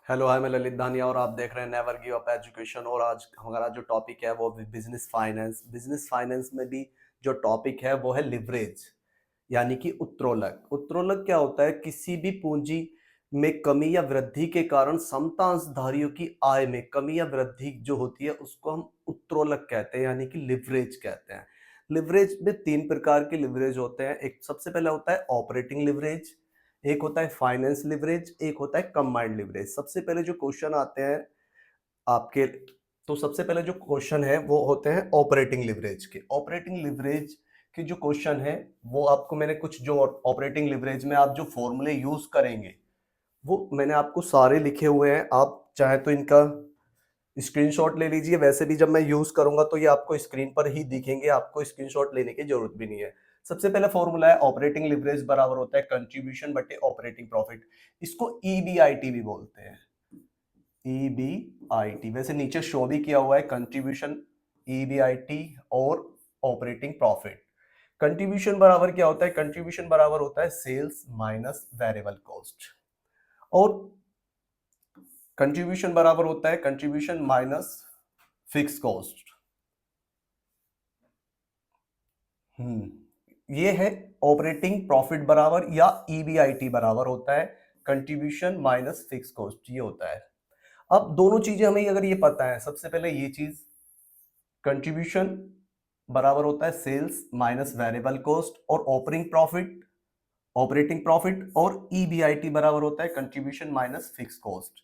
Hello hi, मैं ललित दानिया और आप देख रहे हैं नेवर गिव अप एजुकेशन। और आज हमारा जो टॉपिक है वो बिजनेस फाइनेंस में भी जो टॉपिक है वो है लिवरेज, यानी कि उत्तोलक। उत्तोलक क्या होता है? किसी भी पूंजी में कमी या वृद्धि के कारण समतांशधारियों की आय में कमी या वृद्धि जो होती है उसको हम उत्तोलक कहते हैं, यानी कि लिवरेज कहते हैं। लिवरेज में तीन प्रकार के लिवरेज होते हैं। एक सबसे पहला होता है ऑपरेटिंग लिवरेज, एक होता है फाइनेंस लिवरेज, एक होता है कंबाइंड लिवरेज। सबसे पहले जो क्वेश्चन आते हैं आपके, तो सबसे पहले जो क्वेश्चन है वो होते हैं ऑपरेटिंग लिवरेज के। ऑपरेटिंग लिवरेज के जो क्वेश्चन है वो आपको मैंने कुछ जो ऑपरेटिंग लिवरेज में आप जो फॉर्मूले यूज करेंगे वो मैंने आपको सारे लिखे हुए हैं। आप चाहे तो इनका स्क्रीनशॉट ले लीजिए। वैसे भी जब मैं यूज करूंगा तो ये आपको स्क्रीन पर ही दिखेंगे, आपको स्क्रीनशॉट लेने की जरूरत भी नहीं है। सबसे पहला फॉर्मूला है ऑपरेटिंग लिवरेज बराबर होता है कंट्रीब्यूशन बटे ऑपरेटिंग प्रॉफिट। इसको ईबीआईटी भी बोलते हैं, ईबीआईटी। वैसे नीचे शो भी किया हुआ है कंट्रीब्यूशन, ईबीआईटी और ऑपरेटिंग प्रॉफिट। कंट्रीब्यूशन बराबर क्या होता है? कंट्रीब्यूशन बराबर होता है सेल्स माइनस वेरिएबल कॉस्ट, और कंट्रीब्यूशन बराबर होता है कंट्रीब्यूशन माइनस फिक्स कॉस्ट। ये है ऑपरेटिंग प्रॉफिट बराबर या ईबीआईटी बराबर होता है कंट्रीब्यूशन माइनस फिक्स कॉस्ट, ये होता है। अब दोनों चीजें हमें अगर ये पता है, सबसे पहले ये चीज कंट्रीब्यूशन बराबर होता है सेल्स माइनस वेरिएबल कॉस्ट, और ऑपरेटिंग प्रॉफिट और ईबीआईटी बराबर होता है कंट्रीब्यूशन माइनस फिक्स कॉस्ट।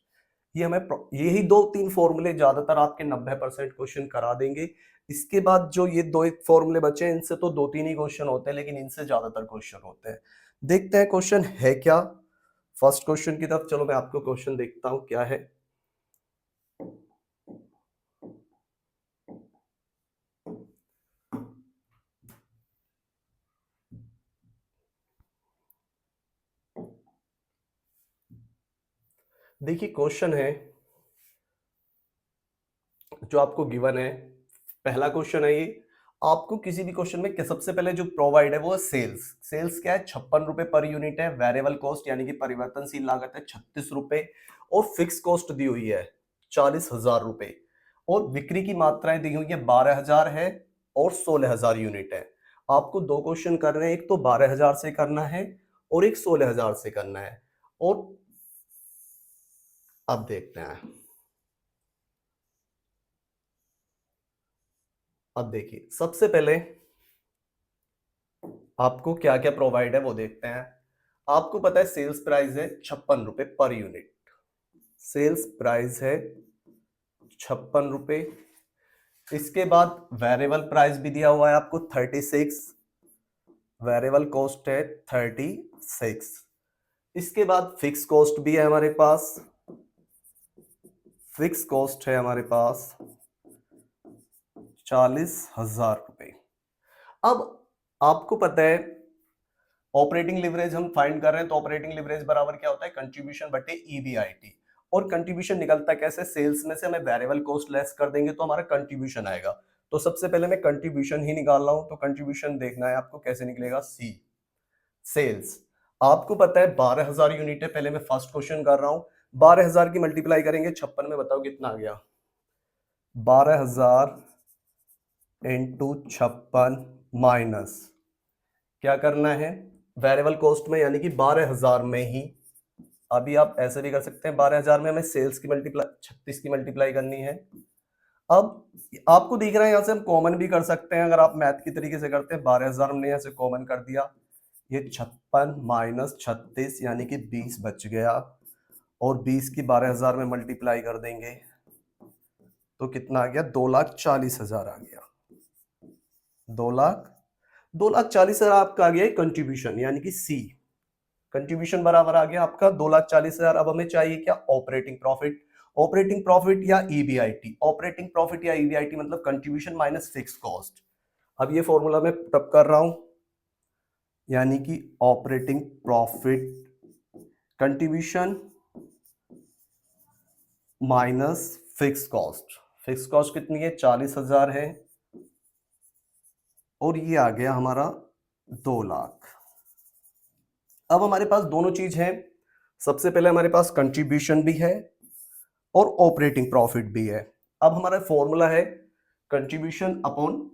ये हमें यही दो तीन फॉर्मूले ज्यादातर आपके 90% क्वेश्चन करा देंगे। इसके बाद जो ये दो एक फॉर्मूले बचे हैं इनसे तो दो तीन ही क्वेश्चन होते हैं, लेकिन इनसे ज्यादातर क्वेश्चन होते हैं। देखते हैं क्वेश्चन है क्या। फर्स्ट क्वेश्चन की तरफ चलो, मैं आपको क्वेश्चन देखता हूं क्या है। देखिए क्वेश्चन है जो आपको गिवन है, पहला क्वेश्चन है ये। आपको किसी भी क्वेश्चन में सबसे पहले जो प्रोवाइड है वो है सेल्स। सेल्स क्या है? 56 रुपए पर यूनिट है। वेरिएबल कॉस्ट यानी कि परिवर्तनशील लागत है 36 रुपए, और फिक्स कॉस्ट दी हुई है 40,000 रुपए, और बिक्री की मात्राएं दी हुई है 12,000 है और 16,000 यूनिट है। आपको दो क्वेश्चन करने हैं, एक तो 12,000 से करना है और एक 16,000 से करना है। और अब देखते हैं, अब देखिए सबसे पहले आपको क्या क्या प्रोवाइड है वो देखते हैं। आपको पता है सेल्स प्राइस है 56 रुपए पर यूनिट। सेल्स प्राइस है 56 रुपए। इसके बाद वेरिएबल प्राइस भी दिया हुआ है आपको 36, वेरिएबल कॉस्ट है 36। इसके बाद फिक्स कॉस्ट भी है हमारे पास, फिक्स कॉस्ट है हमारे पास 40,000 रुपए। अब आपको पता है ऑपरेटिंग लिवरेज हम फाइंड कर रहे हैं, तो ऑपरेटिंग लिवरेज बराबर क्या होता है? कंट्रीब्यूशन बटे ईबीआईटी। और कंट्रीब्यूशन निकलता कैसे? सेल्स में से हमें वेरिएबल कॉस्ट लेस कर देंगे तो हमारा कंट्रीब्यूशन आएगा। तो सबसे पहले मैं कंट्रीब्यूशन ही निकाल रहा हूं, तो कंट्रीब्यूशन देखना है आपको कैसे निकलेगा। सी सेल्स, आपको पता है 12,000 यूनिट है। पहले मैं फर्स्ट क्वेश्चन कर रहा हूं, 12,000 की मल्टीप्लाई करेंगे 56 में, बताओ कितना आ गया? 12,000 इंटू 56 माइनस क्या करना है? वेरिएबल कॉस्ट में यानी कि 12,000 में ही, अभी आप ऐसे भी कर सकते हैं 12,000 में हमें सेल्स की मल्टीप्लाई 36 की मल्टीप्लाई करनी है। अब आपको दिख रहा है यहां से हम कॉमन भी कर सकते हैं। अगर आप मैथ की तरीके से करते हैं, 12,000 हमने यहां से कॉमन कर दिया, ये 56 माइनस 36 यानी कि 20 बच गया, और 20 की 12,000 में मल्टीप्लाई कर देंगे तो कितना आ गया? 2,40,000 आ गया। 2,40,000 आपका आ गया कंट्रीब्यूशन, यानी कि सी कंट्रीब्यूशन बराबर आ गया आपका 2,40,000। अब हमें चाहिए क्या? Operating profit. ऑपरेटिंग प्रॉफिट या ईबीआईटी, ऑपरेटिंग प्रॉफिट या ईबीआईटी मतलब कंट्रीब्यूशन माइनस फिक्स कॉस्ट। अब ये फॉर्मूला मैं तब कर रहा हूं, यानी कि operating profit contribution minus fix cost. Fix cost कितनी है? 40,000 है, और ये आ गया हमारा 2,00,000। अब हमारे पास दोनों चीज है। सबसे पहले हमारे पास कंट्रीब्यूशन भी है और ऑपरेटिंग प्रॉफिट भी है। अब हमारा फॉर्मूला है कंट्रीब्यूशन अपॉन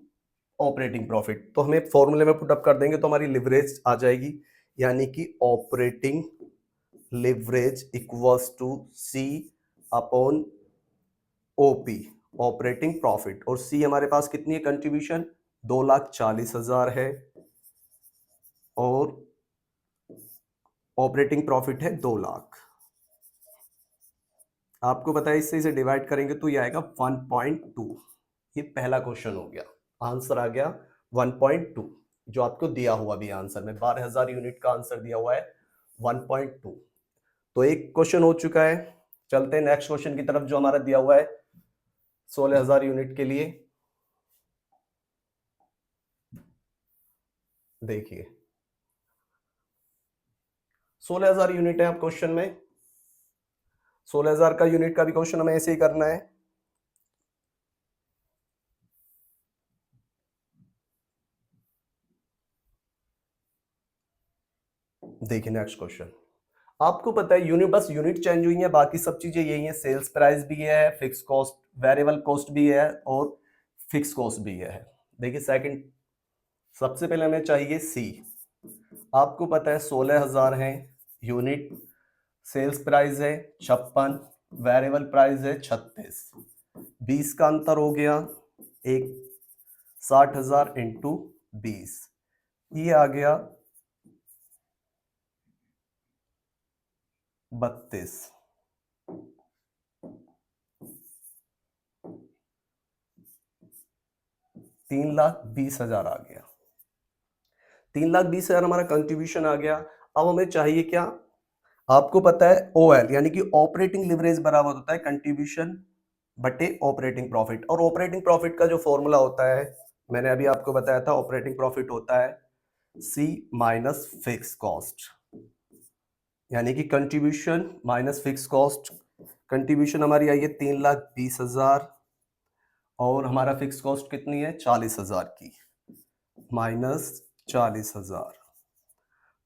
ऑपरेटिंग प्रॉफिट, तो हमें फॉर्मूले में पुट अप कर देंगे तो हमारी लिवरेज आ जाएगी, यानी कि operating leverage equals to C upon OP, operating profit. और सी हमारे पास कितनी है कंट्रीब्यूशन, 2,40,000 है, और ऑपरेटिंग प्रॉफिट है 2 लाख। आपको पता है इससे इसे डिवाइड करेंगे तो ये आएगा 1.2। ये पहला क्वेश्चन हो गया, आंसर आ गया 1.2, जो आपको दिया हुआ भी आंसर में 12,000 यूनिट का आंसर दिया हुआ है 1.2। तो एक क्वेश्चन हो चुका है। चलते हैं नेक्स्ट क्वेश्चन की तरफ जो हमारा दिया हुआ है 16,000 यूनिट के लिए। देखिए 16,000 यूनिट है, आप क्वेश्चन में 16,000 का यूनिट का भी क्वेश्चन हमें ऐसे ही करना है। देखिए नेक्स्ट क्वेश्चन, आपको पता है यूनिट, बस यूनिट चेंज हुई है, बाकी सब चीजें यही है। सेल्स प्राइस भी है, फिक्स कॉस्ट, वेरिएबल कॉस्ट भी है, और फिक्स कॉस्ट भी है। देखिए सेकंड, सबसे पहले हमें चाहिए सी। आपको पता है 16,000 है यूनिट, सेल्स प्राइस है 56, वेरिएबल प्राइस है 36, 20 का अंतर हो गया, एक 60,000 इंटू 20, ये आ गया 32, 3,20,000 आ गया। 3,20,000 हमारा कंट्रीब्यूशन आ गया। अब हमें चाहिए क्या, आपको पता है ओएल यानी कि ऑपरेटिंग लिवरेज बराबर होता है कंट्रीब्यूशन बटे ऑपरेटिंग प्रॉफिट। और ऑपरेटिंग प्रॉफिट का जो फॉर्मूला होता है मैंने अभी आपको बताया था, ऑपरेटिंग प्रॉफिट होता है सी माइनस फिक्स कॉस्ट, यानी कि contribution minus fix cost. Contribution हमारी आई है 3,20,000, और हमारा फिक्स कॉस्ट कितनी है 40,000 की, माइनस 40,000,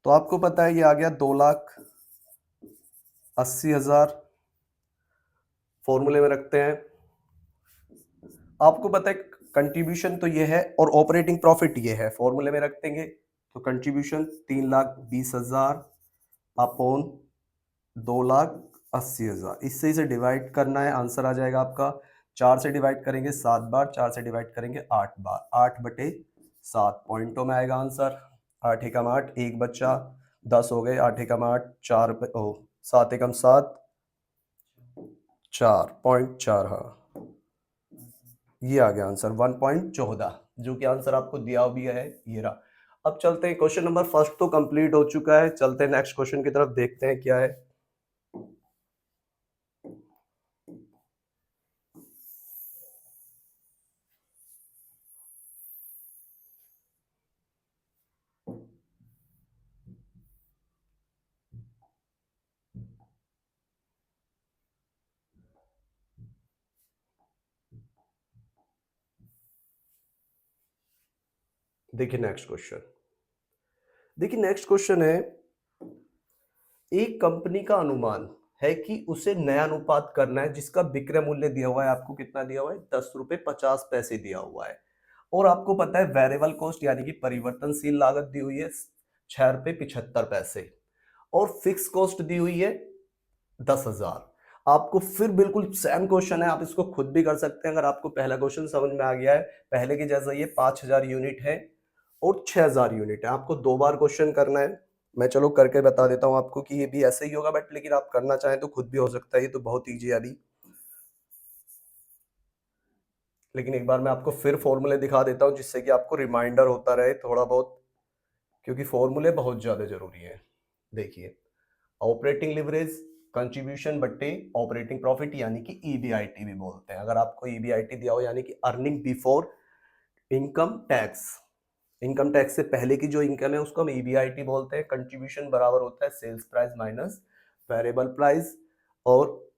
तो आपको पता है ये आ गया 2,80,000। फॉर्मूले में रखते हैं, आपको पता है कंट्रीब्यूशन तो ये है और ऑपरेटिंग प्रॉफिट ये है, फॉर्मूले में रख देंगे तो कंट्रीब्यूशन 3,20,000 अपॉन 2,80,000, इससे इसे डिवाइड करना है, आंसर आ जाएगा आपका 4 से डिवाइड करेंगे 7 बार, 4 से डिवाइड करेंगे 8 बार, 8/7 पॉइंटों में आएगा आंसर। 8 एकम 8, एक बच्चा 10 हो गए, 8 एकम 8, 4 7 एकम 7, 4.4, हाँ ये आ गया आंसर 1.14, जो कि आंसर आपको दिया भी है, ये रहा। अब चलते हैं, क्वेश्चन नंबर फर्स्ट तो कंप्लीट हो चुका है, चलते हैं नेक्स्ट क्वेश्चन की तरफ, देखते हैं क्या है। देखिए नेक्स्ट क्वेश्चन, देखिए नेक्स्ट क्वेश्चन है, एक कंपनी का अनुमान है कि उसे नया अनुपात करना है जिसका विक्रय मूल्य दिया हुआ है, आपको कितना दिया हुआ है 10 रुपए 50 पैसे दिया हुआ है, और आपको पता है वेरिएबल कॉस्ट यानी कि परिवर्तनशील लागत दी हुई है 6 रुपए 75 पैसे, और फिक्स कॉस्ट दी हुई है 10,000। आपको फिर बिल्कुल सेम क्वेश्चन है, आप इसको खुद भी कर सकते हैं अगर आपको पहला क्वेश्चन समझ में आ गया है। पहले की जैसा ये 5,000 यूनिट है और 6,000 यूनिट है, आपको 2 बार क्वेश्चन करना है। मैं चलो करके बता देता हूं आपको कि ये भी ऐसे ही होगा, बट लेकिन आप करना चाहें तो खुद भी हो सकता है, ये तो बहुत ईजी है अभी। लेकिन एक बार मैं आपको फिर फॉर्मूले दिखा देता हूं जिससे कि आपको रिमाइंडर होता रहे थोड़ा बहुत, क्योंकि फॉर्मूले बहुत ज्यादा जरूरी है। देखिए ऑपरेटिंग लिवरेज कंट्रीब्यूशन बट्टे ऑपरेटिंग प्रॉफिट, यानी कि ईबीआईटी भी बोलते हैं। अगर आपको ईबीआईटी दिया हो यानी कि earning before income tax, income tax से पहले की जो इनकम है उसको हम ईबीआईटी बोलते हैं। कंट्रीब्यूशन बराबर होता है sales price minus variable price, और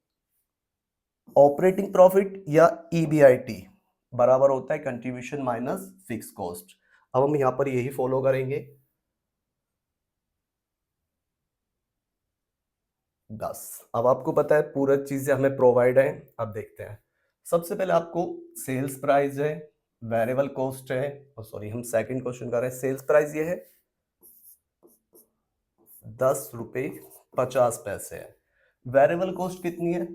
ऑपरेटिंग प्रॉफिट या ईबीआईटी बराबर होता है कंट्रीब्यूशन माइनस फिक्स कॉस्ट। अब हम यहां पर यही फॉलो करेंगे। 10। अब आपको पता है पूरा चीजें हमें प्रोवाइड है। अब देखते हैं, सबसे पहले आपको सेल्स प्राइस है, वेरिएबल कॉस्ट है, सॉरी हम सेकंड क्वेश्चन कर रहे हैं। सेल्स प्राइस ये है 10 रुपये 50 पैसे है। वेरिएबल कॉस्ट कितनी है?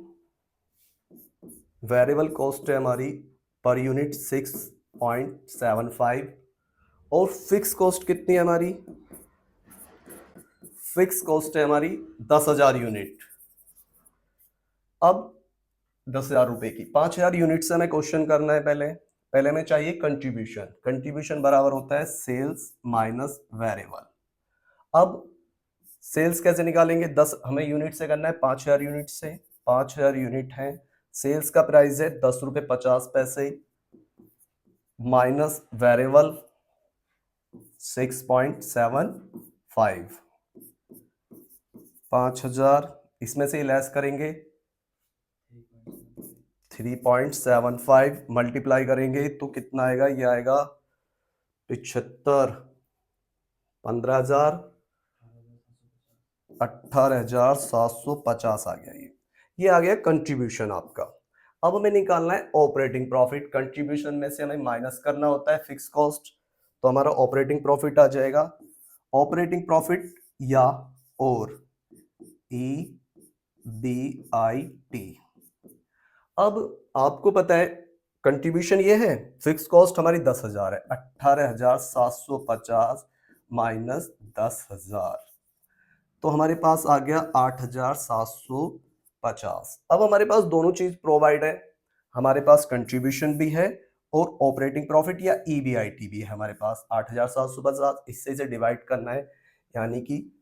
वेरिएबल कॉस्ट है हमारी पर यूनिट 6.75। और फिक्स कॉस्ट कितनी है हमारी? फिक्स कॉस्ट है हमारी 10,000 यूनिट। अब 10,000 रुपए की 5,000 यूनिट से हमें क्वेश्चन करना है। पहले पहले में चाहिए कंट्रीब्यूशन। कंट्रीब्यूशन बराबर होता है सेल्स माइनस वेरिएबल। अब सेल्स कैसे निकालेंगे? 10 हमें यूनिट से करना है, 5,000 यूनिट से। 5,000 यूनिट है, सेल्स का प्राइस है 10 रुपये 50 पैसे माइनस वेरिएबल 6.75। 5,000 इसमें से लेस करेंगे 3.75 मल्टीप्लाई करेंगे तो कितना आएगा? ये आएगा 75। 15,000 18,750 आ गया। ये आ गया कंट्रीब्यूशन आपका। अब हमें निकालना है ऑपरेटिंग प्रॉफिट। कंट्रीब्यूशन में से हमें माइनस करना होता है फिक्स कॉस्ट, तो हमारा ऑपरेटिंग प्रॉफिट आ जाएगा। ऑपरेटिंग प्रॉफिट या और EBIT। अब आपको पता है कंट्रीब्यूशन ये है, फिक्स कॉस्ट हमारी 10,000 है, 18,750 माइनस 10,000 तो हमारे पास आ गया 8,750। अब हमारे पास दोनों चीज प्रोवाइड है, हमारे पास कंट्रीब्यूशन भी है और ऑपरेटिंग प्रॉफिट या EBIT भी है हमारे पास। 8,750 इससे इसे डिवाइड करना है, यानी कि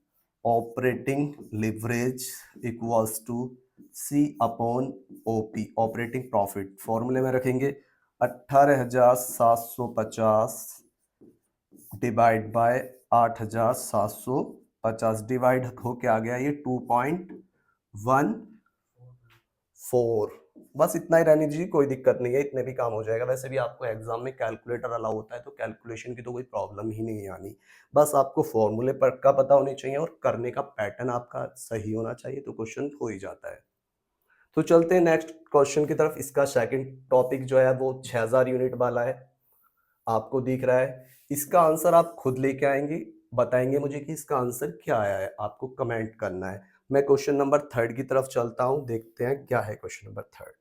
operating leverage equals to C/OP। Operating profit फॉर्मूले में रखेंगे 18,750 डिवाइड बाय 8,750 डिवाइड होके आ गया ये 2.14। बस इतना ही रहने दीजिए, कोई दिक्कत नहीं है, इतने भी काम हो जाएगा। वैसे भी आपको एग्जाम में कैलकुलेटर अलाउ होता है, तो कैलकुलेशन की तो कोई प्रॉब्लम ही नहीं आनी। बस आपको फॉर्मूले पर का पता होनी चाहिए और करने का पैटर्न आपका सही होना चाहिए, तो क्वेश्चन हो ही जाता है। तो चलते हैं नेक्स्ट क्वेश्चन की तरफ। इसका सेकंड टॉपिक जो है वो 6,000 यूनिट वाला है, आपको दिख रहा है। इसका आंसर आप खुद लेके आएंगे, बताएंगे मुझे कि इसका आंसर क्या आया है, आपको कमेंट करना है। मैं क्वेश्चन नंबर 3 की तरफ चलता हूं, देखते हैं क्या है क्वेश्चन नंबर 3।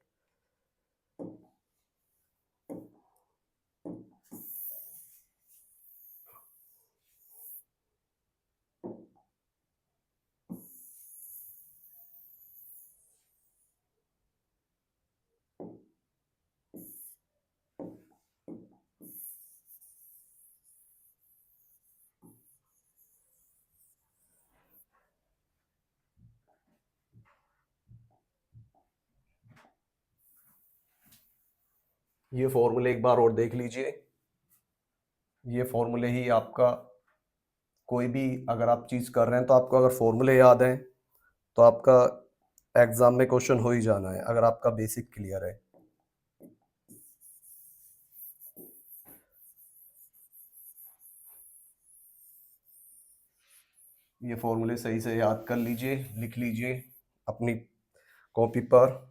ये फॉर्मूले एक बार और देख लीजिए। ये फॉर्मूले ही आपका, कोई भी अगर आप चीज कर रहे हैं तो आपको अगर फॉर्मूले याद हैं तो आपका एग्जाम में क्वेश्चन हो ही जाना है, अगर आपका बेसिक क्लियर है। ये फॉर्मूले सही से याद कर लीजिए, लिख लीजिए अपनी कॉपी पर।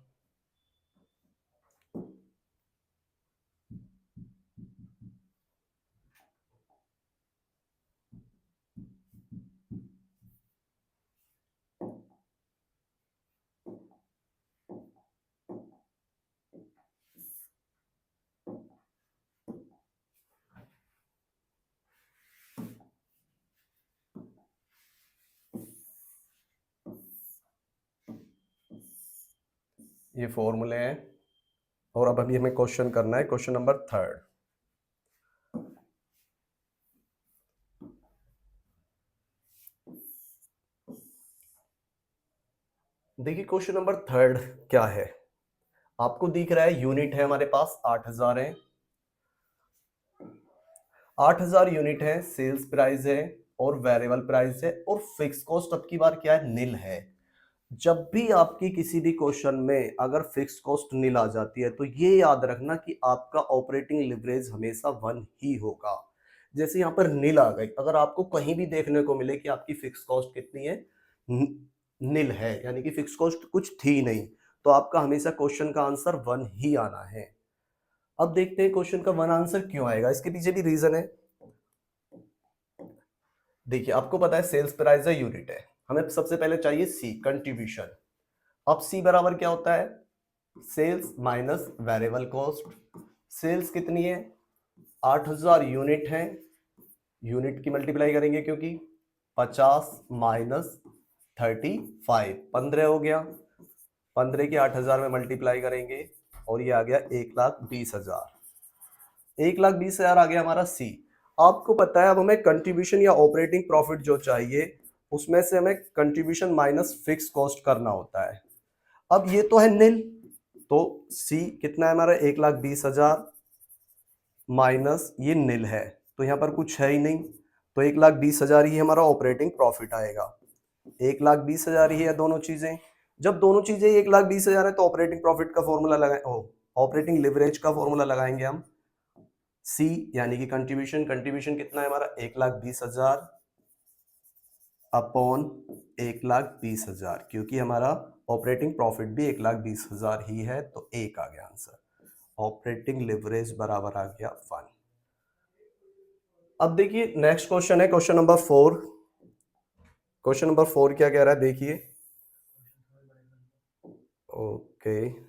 ये फॉर्मूले हैं और अब अभी हमें क्वेश्चन करना है, क्वेश्चन नंबर 3। देखिए क्वेश्चन नंबर 3 क्या है, आपको दिख रहा है यूनिट है हमारे पास 8,000 है। 8,000 यूनिट है, सेल्स प्राइस है और वेरिएबल प्राइस है और फिक्स कॉस्ट अब की बार क्या है? नील है। जब भी आपकी किसी भी क्वेश्चन में अगर फिक्स कॉस्ट नील आ जाती है तो ये याद रखना कि आपका ऑपरेटिंग लिवरेज हमेशा 1 ही होगा। जैसे यहाँ पर नील आ गई, अगर आपको कहीं भी देखने को मिले कि आपकी फिक्स कॉस्ट कितनी है, नील है, यानी कि फिक्स कॉस्ट कुछ थी नहीं, तो आपका हमेशा क्वेश्चन का आंसर 1 ही आना है। अब देखते हैं क्वेश्चन का 1 आंसर क्यों आएगा, इसके पीछे भी रीजन है। देखिए आपको पता है सेल्स प्राइस है, यूनिट है, हमें सबसे पहले चाहिए सी कंट्रीब्यूशन। अब सी बराबर क्या होता है, sales minus variable cost. Sales कितनी है, 8000 यूनिट है, यूनिट की मल्टीप्लाई करेंगे क्योंकि 50 माइनस 35 15 हो गया, 15 की 8000 में मल्टीप्लाई करेंगे और ये आ गया 1,20,000। 1,20,000 आ गया हमारा सी। आपको पता है अब हमें कंट्रीब्यूशन या ऑपरेटिंग प्रॉफिट जो चाहिए उसमें से हमें कंट्रीब्यूशन माइनस फिक्स कॉस्ट करना होता है। अब ये तो है निल, तो सी कितना है हमारा 1,20,000 माइनस ये निल है, तो यहाँ पर कुछ है ही नहीं, तो 1,20,000 ही हमारा ऑपरेटिंग प्रॉफिट आएगा। 1,20,000 ही है दोनों चीजें। जब दोनों चीजें 1,20,000 है तो ऑपरेटिंग प्रॉफिट का फॉर्मूला लगाए, ऑपरेटिंग लिवरेज का फॉर्मूला लगाएंगे हम। सी यानी कि कंट्रीब्यूशन, कंट्रीब्यूशन कितना है हमारा 1,20,000 अपॉन 1,20,000, क्योंकि हमारा ऑपरेटिंग प्रॉफिट भी 1,20,000 ही है, तो एक आ गया आंसर। ऑपरेटिंग लिवरेज बराबर आ गया 1। अब देखिए नेक्स्ट क्वेश्चन है क्वेश्चन नंबर 4। क्वेश्चन नंबर 4 क्या कह रहा है देखिए। ओके,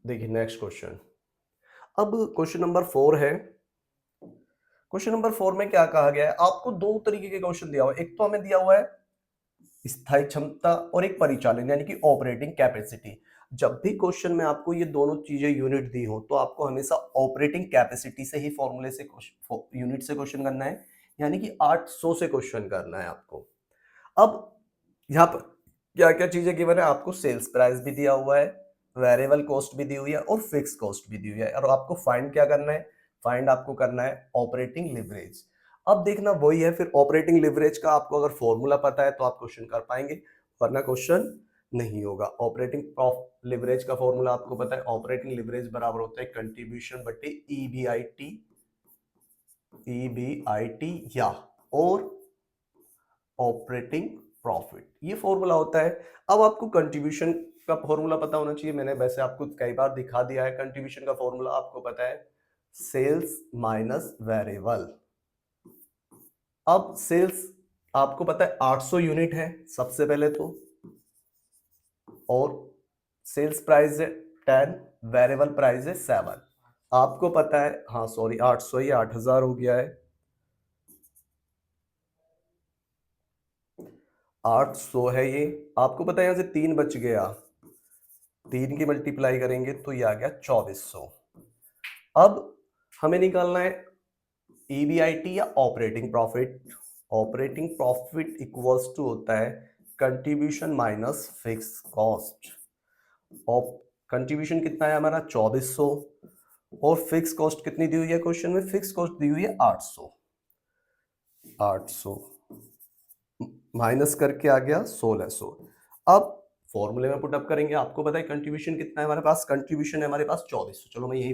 देखिए नेक्स्ट क्वेश्चन। अब क्वेश्चन नंबर 4 है। क्वेश्चन नंबर 4 में क्या कहा गया है, आपको दो तरीके के क्वेश्चन दिया हुआ है। एक तो हमें दिया हुआ है स्थायी क्षमता और एक परिचालन यानी कि ऑपरेटिंग कैपेसिटी। जब भी क्वेश्चन में आपको ये दोनों चीजें यूनिट दी हो तो आपको हमेशा ऑपरेटिंग कैपेसिटी से ही फॉर्मूले से यूनिट से क्वेश्चन करना है, यानी कि 800 से क्वेश्चन करना है आपको। अब यहाँ पर क्या क्या चीजें गिवन है, आपको सेल्स प्राइस भी दिया हुआ है, वेरिएबल कॉस्ट भी दी हुई है और फिक्स कॉस्ट भी दी हुई है, और आपको फाइंड क्या करना है, फाइंड आपको करना है ऑपरेटिंग लिवरेज। अब देखना वही है, फिर ऑपरेटिंग लिवरेज का आपको अगर फॉर्मूला पता है तो आप क्वेश्चन कर पाएंगे, वरना क्वेश्चन नहीं होगा। ऑपरेटिंग लिवरेज का फॉर्मूला आपको पता है, ऑपरेटिंग लिवरेज बराबर होता है कंट्रीब्यूशन बटे ईबीआईटी, ईबीआईटी या और ऑपरेटिंग प्रॉफिट, ये फॉर्मूला होता है। अब आपको कंट्रीब्यूशन का फॉर्मूला पता होना चाहिए, मैंने वैसे आपको कई बार दिखा दिया है। कंट्रीब्यूशन का फॉर्मूला आपको पता है सेल्स माइनस वेरिएबल। अब सेल्स आपको पता है 800 यूनिट है सबसे पहले तो, और सेल्स प्राइस है 10, वेरिएबल प्राइस है 7। आपको पता है, हाँ सॉरी 800 ही 8,000 हो गया है, 800 है ये। आपको पता है यहां से 3 बच गया, 3 की मल्टीप्लाई करेंगे तो ये आ गया 2400। अब हमें निकालना है ईबीआईटी या operating profit. Operating profit equals to होता है contribution minus fix cost. Contribution कितना है हमारा 2400, और फिक्स कॉस्ट कितनी दी हुई है क्वेश्चन में, फिक्स कॉस्ट दी हुई है 800। 800 माइनस करके आ गया 1600। अब फॉर्मूले में पुटअप करेंगे, आपको पता है कंट्रीब्यूशन कितना है हमारे पास, कंट्रीब्यूशन है हमारे पास 2400, चलो मैं यही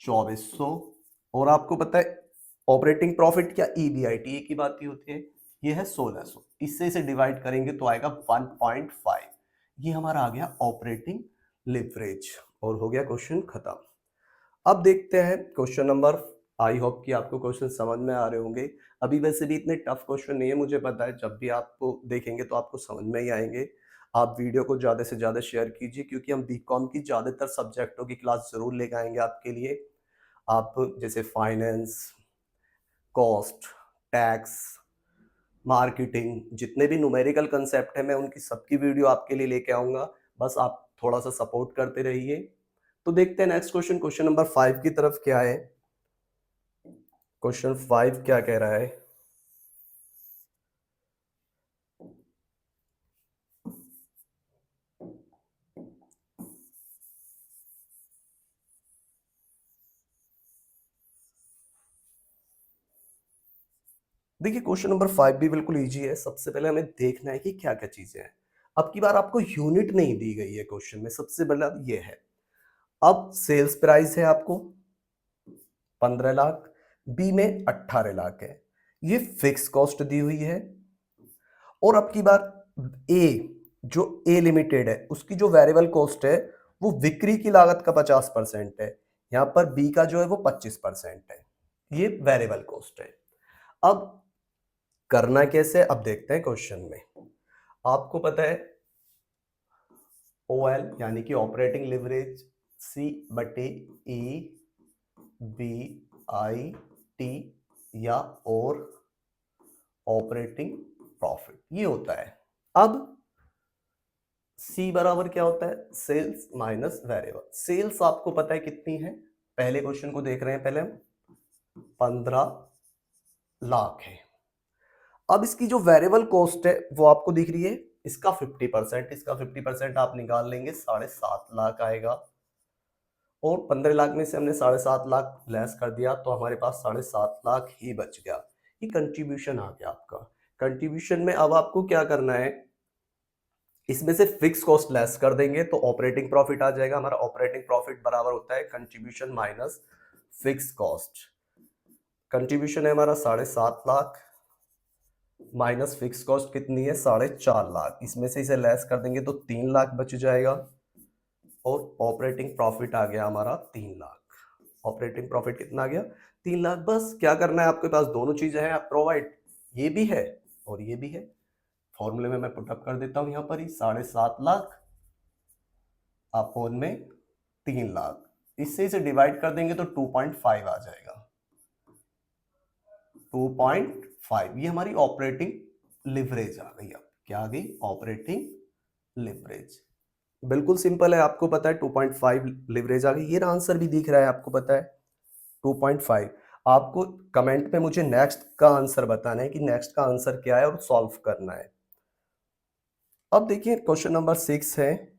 2400, और आपको पता है ऑपरेटिंग प्रॉफिट क्या ईबीआईटी एक ही बात ही होती है, ये है 1600, इससे इसे डिवाइड करेंगे तो आएगा 1.5। ये हमारा आ गया ऑपरेटिंग लिवरेज, और हो गया क्वेश्चन खत्म। अब देखते हैं क्वेश्चन नंबर, आई होप कि आपको क्वेश्चन समझ में आ रहे होंगे। अभी वैसे भी इतने टफ क्वेश्चन नहीं है, मुझे पता है, जब भी आपको देखेंगे तो आपको समझ में ही आएंगे। आप वीडियो को ज़्यादा से ज़्यादा शेयर कीजिए, क्योंकि हम बीकॉम की ज़्यादातर सब्जेक्टों की क्लास ज़रूर लेकर आएंगे आपके लिए। आप जैसे फाइनेंस, कॉस्ट, टैक्स, मार्केटिंग, जितने भी न्यूमेरिकल कंसेप्ट है मैं उनकी सबकी वीडियो आपके लिए लेके आऊँगा। बस आप थोड़ा सा सपोर्ट करते रहिए। तो देखते हैं नेक्स्ट क्वेश्चन, क्वेश्चन नंबर 5 की तरफ क्या है। क्वेश्चन 5 क्या कह रहा है, देखिए क्वेश्चन नंबर 5 भी बिल्कुल इजी है। सबसे पहले हमें देखना है कि क्या-क्या चीजें हैं। अब की बार आपको यूनिट नहीं दी गई है क्वेश्चन में, सबसे बड़ा ये है। अब सेल्स प्राइस है आपको 15 लाख, बी में 18 लाख है। ये फिक्स कॉस्ट दी हुई है। और अब की बार ए, जो ए लिमिटेड है उसकी जो वेरिएबल कॉस्ट है वो बिक्री की लागत का 50% है। यहां पर बी का जो है वो 25% है। ये वेरिएबल कॉस्ट है। अब करना कैसे, अब देखते हैं क्वेश्चन में। आपको पता है ओएल यानी कि ऑपरेटिंग लिवरेज सी बटे ई बी आई टी या और ऑपरेटिंग प्रॉफिट ये होता है। अब सी बराबर क्या होता है, सेल्स माइनस वेरिएबल। सेल्स आपको पता है कितनी है, पहले क्वेश्चन को देख रहे हैं पहले हम, 15 लाख है। अब इसकी जो वेरिएबल कॉस्ट है वो आपको दिख रही है, इसका 50%, इसका 50% आप निकाल लेंगे 7.5 लाख आएगा। और 15 लाख में से हमने 7.5 लाख लेस कर दिया तो हमारे पास 7.5 लाख ही बच गया। ये कंट्रीब्यूशन आ गया आपका। कंट्रीब्यूशन में अब आपको क्या करना है, इसमें से फिक्स कॉस्ट लेस कर देंगे तो ऑपरेटिंग प्रॉफिट आ जाएगा। हमारा ऑपरेटिंग प्रॉफिट बराबर होता है contribution minus fix cost. Contribution है हमारा 7.5 लाख माइनस फिक्स कॉस्ट कितनी है, 4.5 लाख। इसमें से इसे लेस कर देंगे तो 3 लाख बच जाएगा। और ऑपरेटिंग प्रॉफिट आ गया हमारा 3 लाख। ऑपरेटिंग प्रॉफिट कितना आ गया, 3 लाख। बस क्या करना है, आपके पास दोनों चीजें हैं, आप प्रोवाइड, ये भी है और ये भी है। फॉर्मूले में मैं पुटअप कर देता हूं यहां पर ही, 7.5 लाख अपोन में 3 लाख। इससे इसे डिवाइड कर देंगे तो 2.5 आ जाएगा। 2.5 ये हमारी ऑपरेटिंग लिवरेज आ गई। अब क्या आ गई, ऑपरेटिंग लिवरेज। बिल्कुल सिंपल है, आपको पता है 2.5 लिवरेज आ गई। ये आंसर भी दिख रहा है आपको पता है 2.5। आपको कमेंट पे मुझे नेक्स्ट का आंसर बताना है कि नेक्स्ट का आंसर क्या है और सॉल्व करना है। अब देखिए क्वेश्चन नंबर 6 है।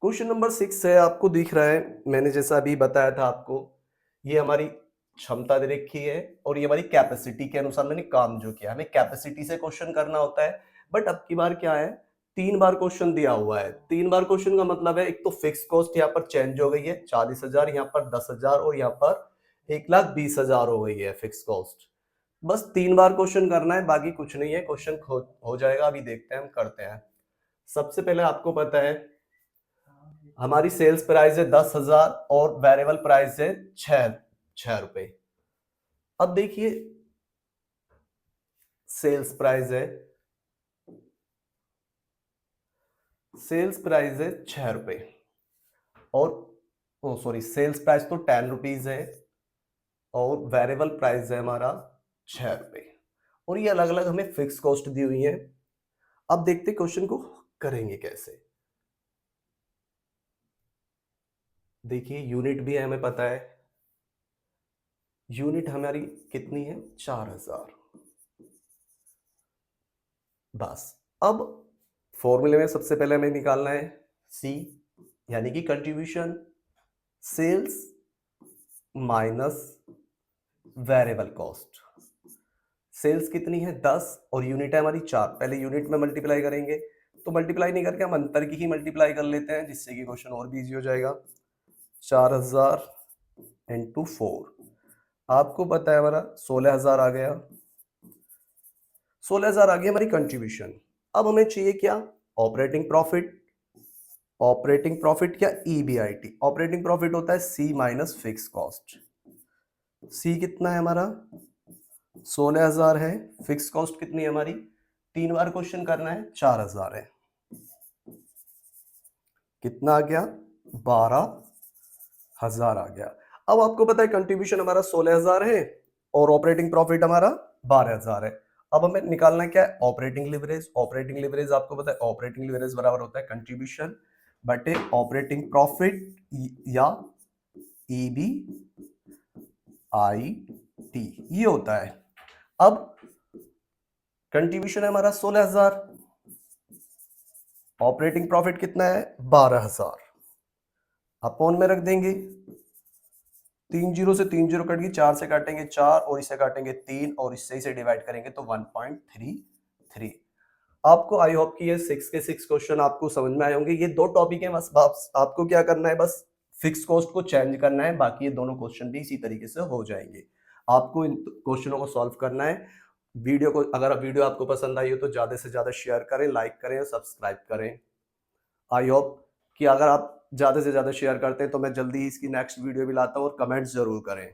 क्वेश्चन नंबर 6 है, आपको दिख रहा है, मैंने जैसा अभी बताया था आपको, ये हमारी क्षमता दे रखी है और ये हमारी कैपेसिटी के अनुसार मैंने काम जो किया। हमें कैपेसिटी से क्वेश्चन करना होता है, बट अब की बार क्या है, 3 बार क्वेश्चन दिया हुआ है। 3 बार क्वेश्चन का मतलब है, एक तो फिक्स कॉस्ट यहाँ पर चेंज हो गई है, 40,000 यहाँ पर 10,000 और यहाँ पर 1,20,000 हो गई है फिक्स कॉस्ट। बस 3 बार क्वेश्चन करना है, बाकी कुछ नहीं है, क्वेश्चन हो जाएगा। अभी देखते हैं हम करते हैं। सबसे पहले आपको पता है हमारी सेल्स प्राइस है 10,000 और वेरिएबल प्राइस है 6 रुपए। अब देखिए सेल्स प्राइस है, सेल्स प्राइस है 6 रुपए और ओ सॉरी, सेल्स प्राइस तो 10 रुपीज है और वेरिएबल प्राइस है हमारा 6 रुपए। और ये अलग अलग हमें फिक्स कॉस्ट दी हुई है। अब देखते क्वेश्चन को करेंगे कैसे। देखिए यूनिट भी है हमें पता है, यूनिट हमारी कितनी है, 4,000। बस अब फॉर्मूले में सबसे पहले हमें निकालना है सी यानी कि contribution sales minus variable cost. Sales कितनी है 10 और यूनिट है हमारी 4। पहले यूनिट में मल्टीप्लाई करेंगे, तो मल्टीप्लाई नहीं करके हम अंतर की ही मल्टीप्लाई कर लेते हैं जिससे कि क्वेश्चन और भी इजी हो जाएगा। 4,000 इंटू 4, आपको पता है हमारा 16,000 आ गया। 16,000 आ गई हमारी कंट्रीब्यूशन। अब हमें चाहिए क्या, ऑपरेटिंग प्रॉफिट। ऑपरेटिंग प्रॉफिट या ईबीआईटी, ऑपरेटिंग प्रॉफिट होता है सी माइनस फिक्स कॉस्ट। सी कितना है हमारा 16,000 है, फिक्स कॉस्ट कितनी है हमारी, 3 बार क्वेश्चन करना है, 4,000 है। कितना आ गया, 12,000 आ गया। अब आपको पता है कंट्रीब्यूशन हमारा 16,000 है और ऑपरेटिंग प्रॉफिट हमारा 12,000 है। अब हमें निकालना क्या है, ऑपरेटिंग लिवरेज। ऑपरेटिंग लिवरेज आपको पता है, ऑपरेटिंग लिवरेज बराबर होता है कंट्रीब्यूशन बटे ऑपरेटिंग प्रॉफिट या EBIT, ये होता है। अब कंट्रीब्यूशन है हमारा 16,000, ऑपरेटिंग प्रॉफिट कितना है 12,000, अपॉन में रख देंगे, 3 जीरो से 3 जीरो कट गई, 4 से काटेंगे 4 और इसे काटेंगे 3 और इससे इसे डिवाइड करेंगे तो 1.33। आपको आई होप कि ये 6 के 6 क्वेश्चन आपको समझ में आए होंगे। ये दो टॉपिक है, बस आपको क्या करना है, बस फिक्स कॉस्ट को चेंज करना है, बाकी ये दोनों क्वेश्चन भी इसी तरीके से हो जाएंगे। आपको इन क्वेश्चनों को सॉल्व करना है। वीडियो को, अगर वीडियो आपको पसंद आई हो तो ज्यादा से ज्यादा शेयर करें, लाइक करें और सब्सक्राइब करें। आई होप कि अगर आप ज्यादा से ज्यादा शेयर करते हैं तो मैं जल्दी इसकी नेक्स्ट वीडियो भी लाता हूँ, और कमेंट्स जरूर करें।